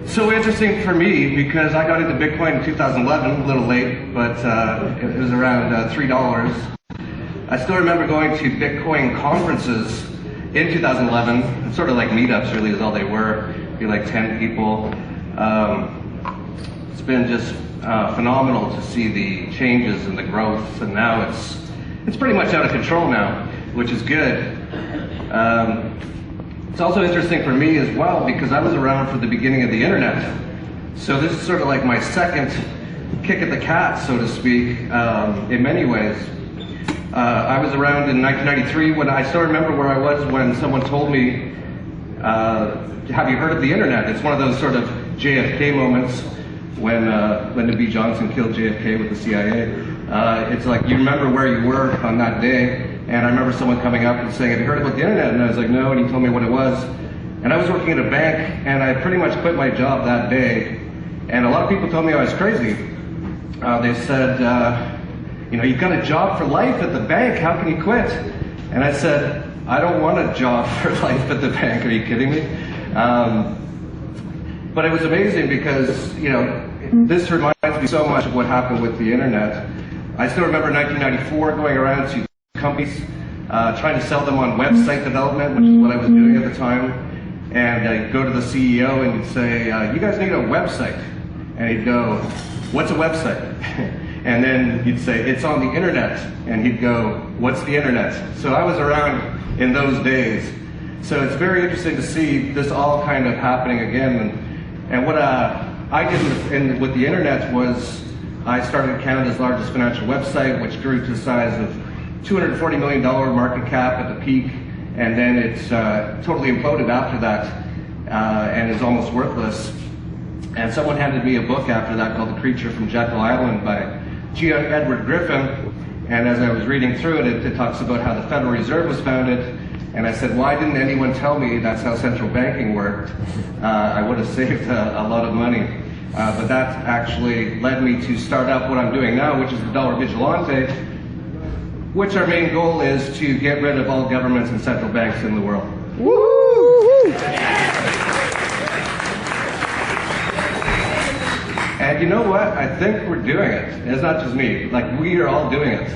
So interesting for me because I got into Bitcoin in 2011, a little late, but it was around $3. I still remember going to Bitcoin conferences in 2011, sort of like meetups really is all they were, be like 10 people. It's been just phenomenal to see the changes and the growth, and now it's pretty much out of control now, which is good. It's also interesting for me as well because I was around for the beginning of the internet. So this is sort of like my second kick at the cat, so to speak, in many ways. I was around in 1993 when I still remember where I was when someone told me, have you heard of the internet? It's one of those sort of JFK moments when Lyndon B. Johnson killed JFK with the CIA. It's like you remember where you were on that day. And I remember someone coming up and saying, have you heard about the internet? And I was like, no, and he told me what it was. And I was working at a bank, and I pretty much quit my job that day. And a lot of people told me I was crazy. They said, you've got a job for life at the bank, how can you quit? And I said, I don't want a job for life at the bank, are you kidding me? But it was amazing because, this reminds me so much of what happened with the internet. I still remember 1994 going around to companies, trying to sell them on website development, which is what I was doing at the time. And I'd go to the CEO and he'd say, you guys need a website. And he'd go, what's a website? And then he'd say, it's on the internet. And he'd go, what's the internet? So I was around in those days. So it's very interesting to see this all kind of happening again. And what I did with the internet was I started Canada's largest financial website, which grew to the size of $240 million market cap at the peak, and then it's totally imploded after that and is almost worthless. And someone handed me a book after that called The Creature from Jekyll Island by G. Edward Griffin, and as I was reading through it, it talks about how the Federal Reserve was founded, and I said, why didn't anyone tell me that's how central banking worked? I would have saved a lot of money. But that actually led me to start up what I'm doing now, which is the Dollar Vigilante, which our main goal is to get rid of all governments and central banks in the world. Woo! And you know what? I think we're doing it. It's not just me. Like, we are all doing it.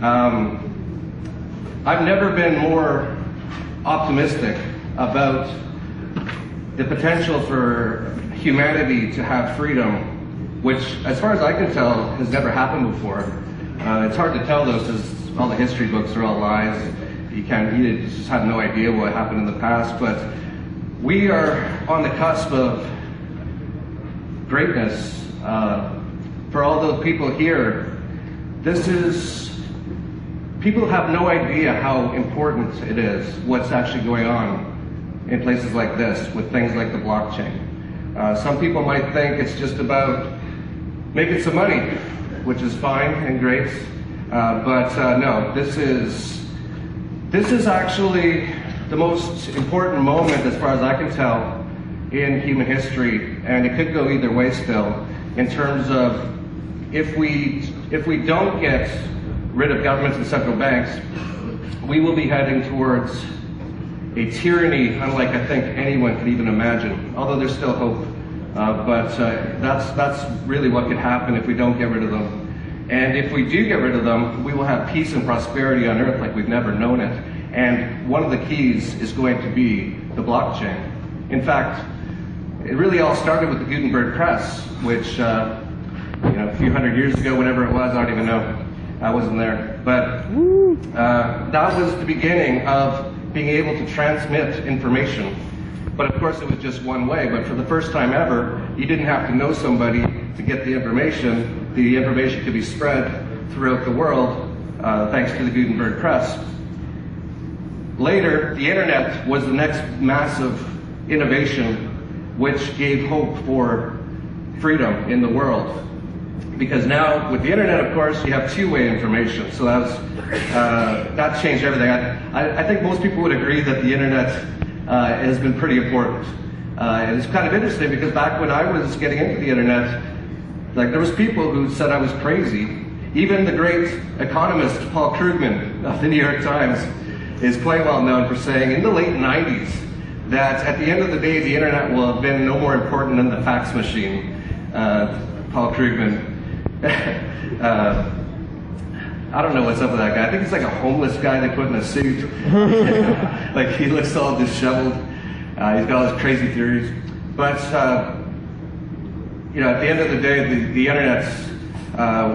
I've never been more optimistic about the potential for humanity to have freedom, which, as far as I can tell, has never happened before. It's hard to tell, though, because all the history books are all lies. You just have no idea what happened in the past. But we are on the cusp of greatness. For all those people here, people have no idea how important it is, what's actually going on in places like this with things like the blockchain. Some people might think it's just about making some money, which is fine and great. But no, this is actually the most important moment, as far as I can tell, in human history, and it could go either way still, in terms of if we don't get rid of governments and central banks, we will be heading towards a tyranny unlike I think anyone could even imagine, although there's still hope. But that's really what could happen if we don't get rid of them. And if we do get rid of them, we will have peace and prosperity on Earth like we've never known it. And one of the keys is going to be the blockchain. In fact, it really all started with the Gutenberg press, which a few hundred years ago, whenever it was, I don't even know. I wasn't there. But that was the beginning of being able to transmit information. But of course, it was just one way. But for the first time ever, you didn't have to know somebody to get the information. The information could be spread throughout the world, thanks to the Gutenberg press. Later, the internet was the next massive innovation, which gave hope for freedom in the world. Because now, with the internet, of course, you have two-way information. So that changed everything. I think most people would agree that the internet has been pretty important. And it's kind of interesting because back when I was getting into the internet, like, there was people who said I was crazy. Even the great economist Paul Krugman of the New York Times is quite well known for saying in the late 90s that at the end of the day, the internet will have been no more important than the fax machine. Paul Krugman. I don't know what's up with that guy. I think he's like a homeless guy they put in a suit. Like he looks all disheveled. He's got all his crazy theories. But you know, at the end of the day, the internet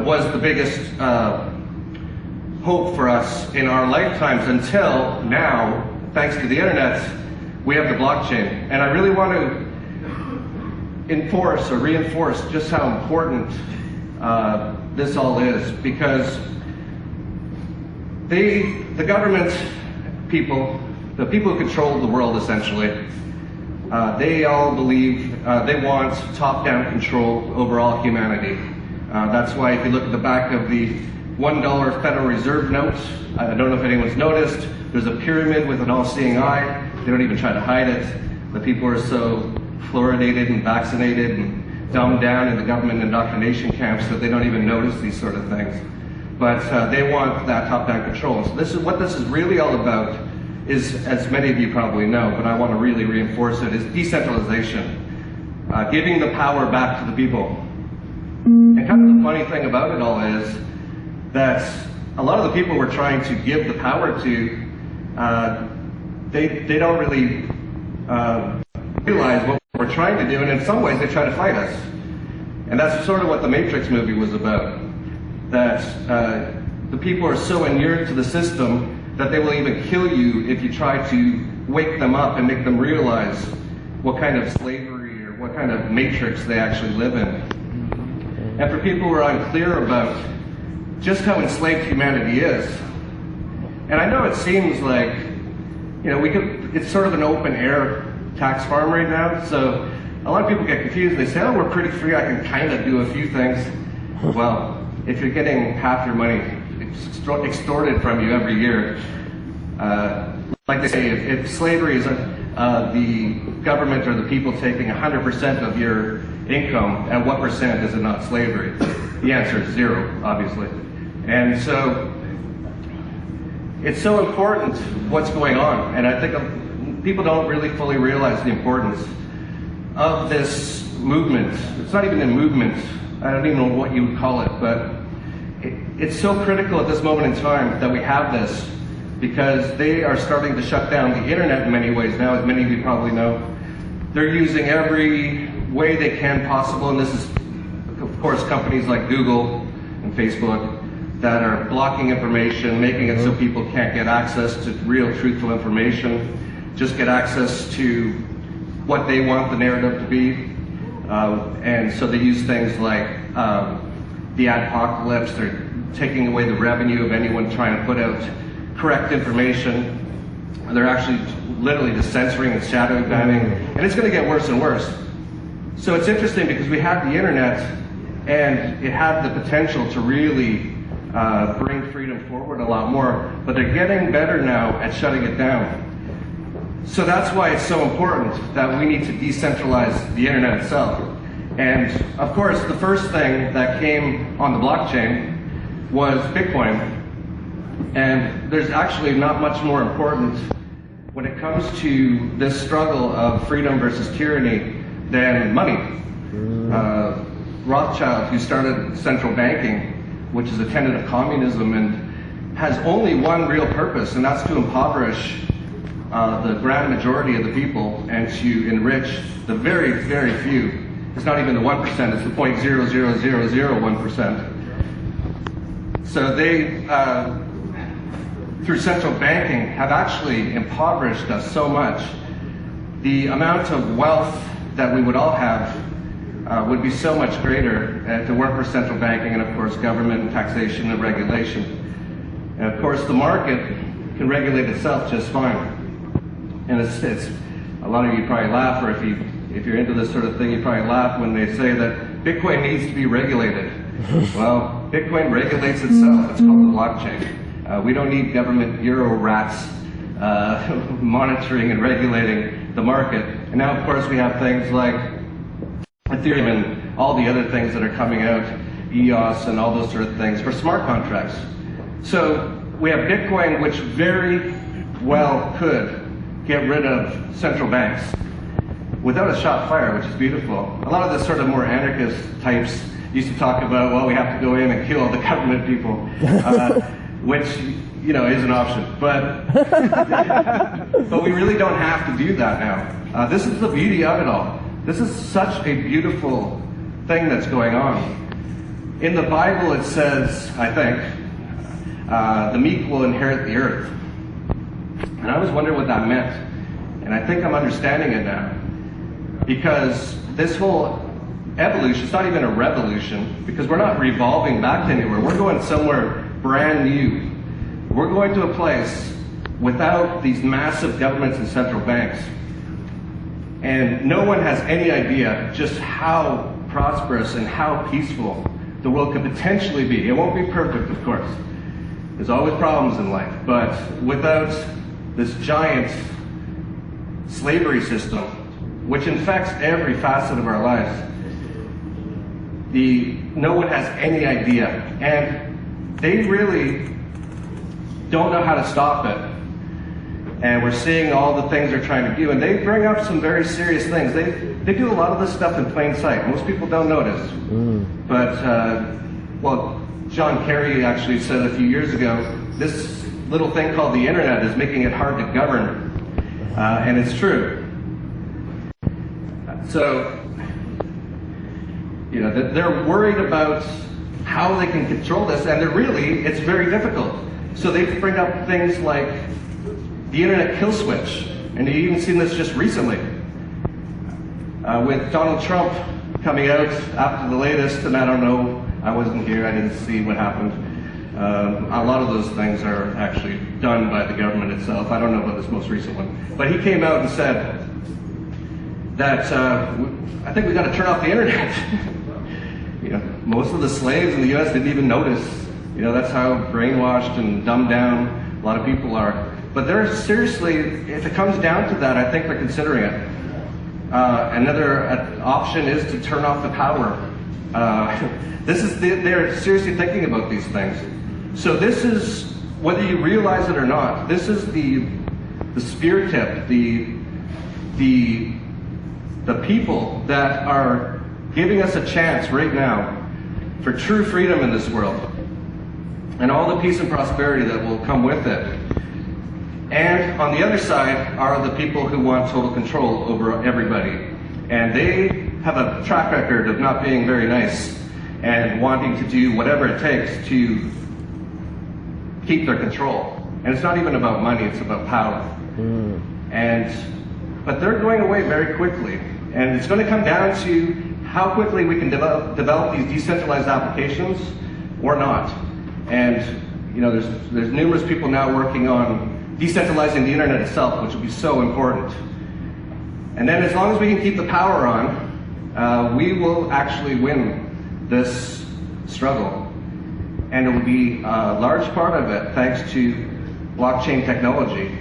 was the biggest hope for us in our lifetimes until now, thanks to the internet, we have the blockchain. And I really want to enforce or reinforce just how important this all is, because the government people, the people who control the world essentially, they all believe they want top-down control over all humanity. That's why if you look at the back of the $1 Federal Reserve note, I don't know if anyone's noticed, there's a pyramid with an all-seeing eye. They don't even try to hide it. The people are so fluoridated and vaccinated and dumbed down in the government indoctrination camps that they don't even notice these sort of things. But they want that top-down control. So this is what this is really all about, is, as many of you probably know, but I want to really reinforce it, is decentralization. Giving the power back to the people. And kind of the funny thing about it all is that a lot of the people we're trying to give the power to, they don't really realize what we're trying to do, and in some ways they try to fight us. And that's sort of what the Matrix movie was about. That the people are so inured to the system that they will even kill you if you try to wake them up and make them realize what kind of slavery or what kind of matrix they actually live in. And for people who are unclear about just how enslaved humanity is, and I know it seems like, you know, it's sort of an open air tax farm right now, so a lot of people get confused. They say, oh, we're pretty free, I can kind of do a few things. Well, if you're getting half your money extorted from you every year, like they say, if slavery is the government or the people taking 100% of your income, and what percent is it not slavery? The answer is 0, obviously. And so it's so important what's going on, and I think people don't really fully realize the importance of this movement. It's not even a movement, I don't even know what you would call it, but it's so critical at this moment in time that we have this, because they are starting to shut down the internet in many ways now, as many of you probably know. They're using every way they can possible, and this is, of course, companies like Google and Facebook that are blocking information, making it so people can't get access to real, truthful information, just get access to what they want the narrative to be. And so they use things like the adpocalypse. They're taking away the revenue of anyone trying to put out correct information. They're actually literally just censoring and shadow banning, and it's going to get worse and worse. So it's interesting because we have the internet, and it had the potential to really bring freedom forward a lot more, but they're getting better now at shutting it down. So that's why it's so important that we need to decentralize the internet itself. And of course, the first thing that came on the blockchain was Bitcoin. And there's actually not much more important when it comes to this struggle of freedom versus tyranny than money. Rothschild, who started central banking, which is a tenet of communism, and has only one real purpose, and that's to impoverish the grand majority of the people and to enrich the very, very few. It's not even the 1%, it's the 0.00001%. So they, through central banking, have actually impoverished us so much. The amount of wealth that we would all have would be so much greater if it weren't for central banking and, of course, government and taxation and regulation. And, of course, the market can regulate itself just fine. And it's a lot of you probably laugh, or if you're into this sort of thing, you probably laugh when they say that Bitcoin needs to be regulated. Well, Bitcoin regulates itself. It's called the blockchain. We don't need government bureau rats monitoring and regulating the market. And now, of course, we have things like Ethereum and all the other things that are coming out, EOS and all those sort of things for smart contracts. So we have Bitcoin, which very well could get rid of central banks without a shot fired, which is beautiful. A lot of the sort of more anarchist types used to talk about, well, we have to go in and kill all the government people, which, you know, is an option. But, but we really don't have to do that now. This is the beauty of it all. This is such a beautiful thing that's going on. In the Bible it says, I think, the meek will inherit the earth. And I was wondering what that meant. And I think I'm understanding it now. Because this whole evolution, it's not even a revolution, because we're not revolving back to anywhere. We're going somewhere brand new. We're going to a place without these massive governments and central banks. And no one has any idea just how prosperous and how peaceful the world could potentially be. It won't be perfect, of course. There's always problems in life. But without this giant slavery system, which infects every facet of our lives, no one has any idea. And they really don't know how to stop it. And we're seeing all the things they're trying to do. And they bring up some very serious things. They do a lot of this stuff in plain sight. Most people don't notice. But, well, John Kerry actually said a few years ago, this little thing called the internet is making it hard to govern. And it's true. So, you know, they're worried about how they can control this, and it's very difficult. So they bring up things like the internet kill switch, and you've even seen this just recently with Donald Trump coming out after the latest, and I don't know, I wasn't here, I didn't see what happened. A lot of those things are actually done by the government itself. I don't know about this most recent one. But he came out and said that I think we got to turn off the internet. You know, most of the slaves in the U.S. didn't even notice. You know, that's how brainwashed and dumbed down a lot of people are. But they're seriously, if it comes down to that, I think they're considering it. Another option is to turn off the power. They're seriously thinking about these things. So this is, whether you realize it or not, this is the spear tip, the people that are giving us a chance right now for true freedom in this world and all the peace and prosperity that will come with it. And on the other side are the people who want total control over everybody. And they have a track record of not being very nice and wanting to do whatever it takes to keep their control. And it's not even about money, it's about power. But they're going away very quickly. And it's going to come down to how quickly we can develop these decentralized applications or not. And you know, there's numerous people now working on decentralizing the internet itself, which will be so important. And then as long as we can keep the power on, we will actually win this struggle. And it will be a large part of it thanks to blockchain technology.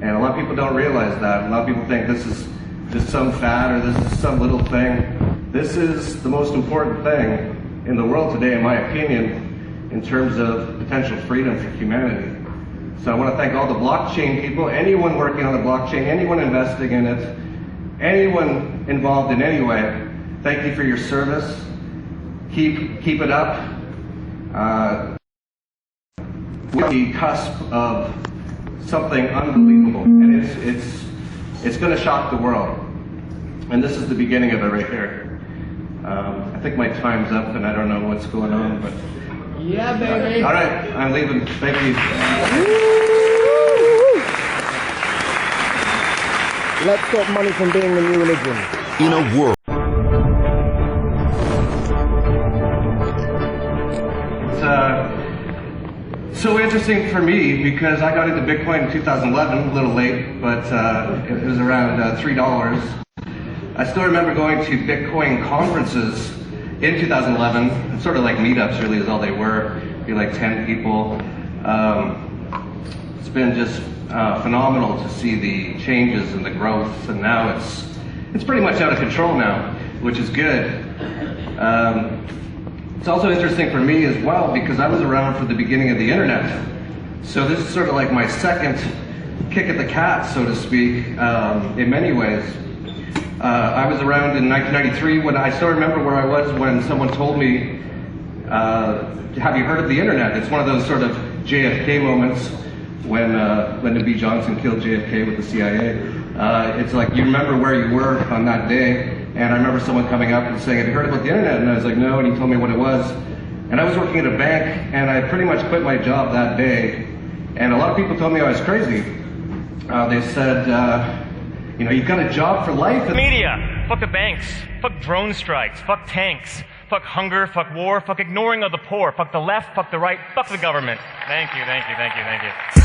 And a lot of people don't realize that. A lot of people think this is just some fad or this is some little thing. This is the most important thing in the world today, in my opinion, in terms of potential freedom for humanity. So I want to thank all the blockchain people, anyone working on the blockchain, anyone investing in it, anyone involved in any way. Thank you for your service. Keep it up. We're on the cusp of something unbelievable, and it's going to shock the world. And this is the beginning of it right here. I think my time's up, and I don't know what's going on, but yeah, baby. All right, I'm leaving. Thank you. Let's stop money from being the new religion. In a world. It's so interesting for me because I got into Bitcoin in 2011, a little late, but it was around $3. I still remember going to Bitcoin conferences in 2011, sort of like meetups really is all they were, be like 10 people. It's been just phenomenal to see the changes and the growth, and now it's pretty much out of control now, which is good. It's also interesting for me as well because I was around for the beginning of the internet. So this is sort of like my second kick at the cat, so to speak, in many ways. I was around in 1993 when I still remember where I was when someone told me, have you heard of the internet? It's one of those sort of JFK moments when Lyndon B. Johnson killed JFK with the CIA. It's like you remember where you were on that day, and I remember someone coming up and saying, have you heard about the internet? And I was like, no, and he told me what it was. And I was working at a bank, and I pretty much quit my job that day. And a lot of people told me I was crazy. They said, you know, you've got a job for life. Media, fuck the banks, fuck drone strikes, fuck tanks, fuck hunger, fuck war, fuck ignoring of the poor, fuck the left, fuck the right, fuck the government. Thank you, thank you, thank you, thank you.